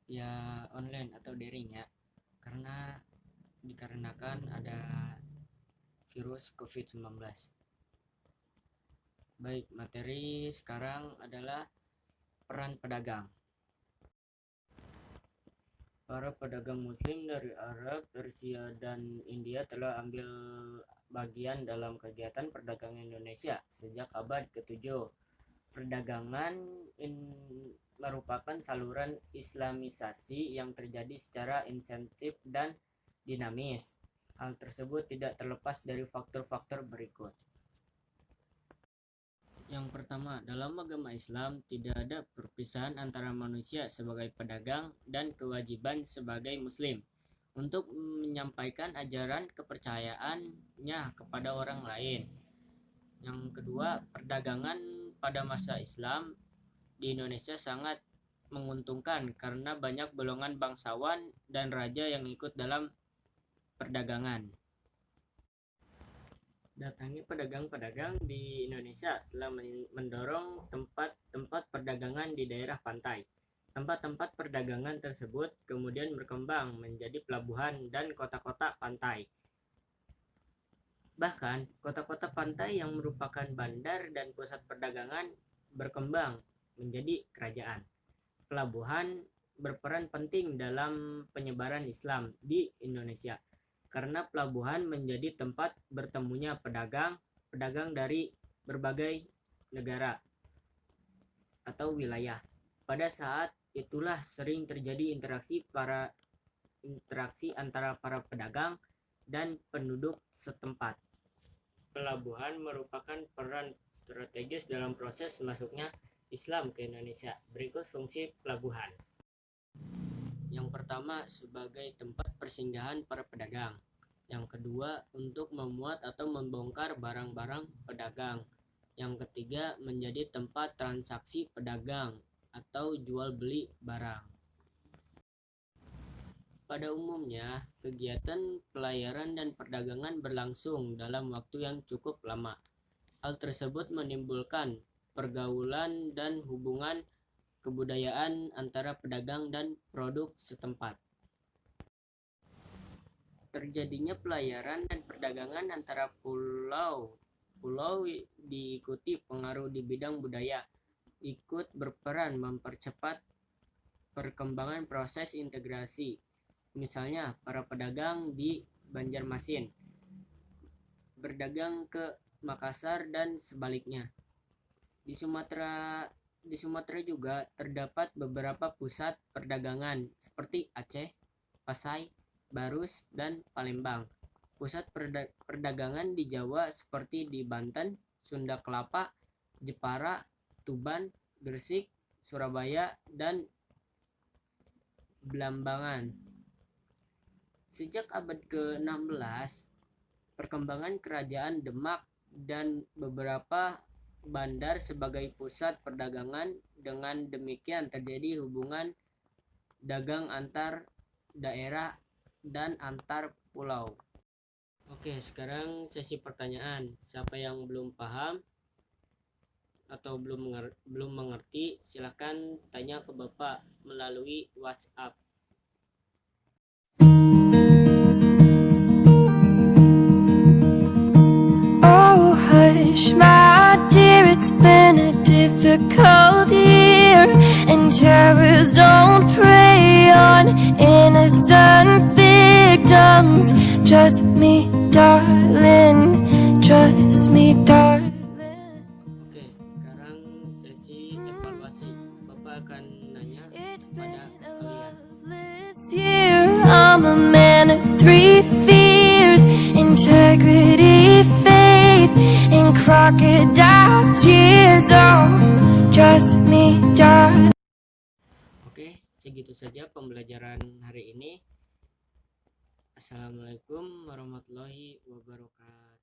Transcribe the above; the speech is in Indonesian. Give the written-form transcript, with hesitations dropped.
ya online atau daring ya, karena dikarenakan ada virus COVID-19. Baik, materi sekarang adalah peran pedagang. Para pedagang muslim dari Arab, Persia, dan India telah ambil bagian dalam kegiatan perdagangan Indonesia sejak abad ke-7. Perdagangan merupakan saluran islamisasi yang terjadi secara intensif dan dinamis. Hal tersebut tidak terlepas dari faktor-faktor berikut. Yang pertama, dalam agama Islam tidak ada perpisahan antara manusia sebagai pedagang dan kewajiban sebagai muslim untuk menyampaikan ajaran kepercayaannya kepada orang lain. Yang kedua, perdagangan pada masa Islam di Indonesia sangat menguntungkan karena banyak golongan bangsawan dan raja yang ikut dalam perdagangan. Datangnya pedagang-pedagang di Indonesia telah mendorong tempat-tempat perdagangan di daerah pantai. Tempat-tempat perdagangan tersebut kemudian berkembang menjadi pelabuhan dan kota-kota pantai. Bahkan, kota-kota pantai yang merupakan bandar dan pusat perdagangan berkembang menjadi kerajaan. Pelabuhan berperan penting dalam penyebaran Islam di Indonesia, karena pelabuhan menjadi tempat bertemunya pedagang dari berbagai negara atau wilayah. Pada saat itulah sering terjadi interaksi antara para pedagang dan penduduk setempat. Pelabuhan merupakan peran strategis dalam proses masuknya Islam ke Indonesia. Berikut fungsi pelabuhan. Yang pertama, sebagai tempat persinggahan para pedagang. Yang kedua, untuk memuat atau membongkar barang-barang pedagang. Yang ketiga, menjadi tempat transaksi pedagang atau jual beli barang. Pada umumnya, kegiatan pelayaran dan perdagangan berlangsung dalam waktu yang cukup lama. Hal tersebut menimbulkan pergaulan dan hubungan kebudayaan antara pedagang dan produk setempat. Terjadinya pelayaran dan perdagangan antara pulau diikuti pengaruh di bidang budaya, ikut berperan mempercepat perkembangan proses integrasi. Misalnya, para pedagang di Banjarmasin berdagang ke Makassar dan sebaliknya. Di Sumatera juga terdapat beberapa pusat perdagangan seperti Aceh, Pasai, Barus, dan Palembang. Pusat perdagangan di Jawa seperti di Banten, Sunda Kelapa, Jepara, Tuban, Gresik, Surabaya, dan Blambangan. Sejak abad ke-16, perkembangan kerajaan Demak dan beberapa bandar sebagai pusat perdagangan. Dengan demikian terjadi hubungan dagang antar daerah dan antar pulau. Oke, sekarang sesi pertanyaan. Siapa yang belum paham atau belum mengerti, silakan tanya ke Bapak melalui WhatsApp. Oh hush my dear, it's been a difficult year, and terrors don't prey on innocent victims. Trust me darling, trust me darling. Oke, sekarang sesi evaluasi. Bapak akan nanya kepada kalian. Year, I'm a man of three fears: integrity, faith, and crocodile tears. Oh, trust me darling. Oke, segitu saja pembelajaran hari ini. Assalamualaikum warahmatullahi wabarakatuh.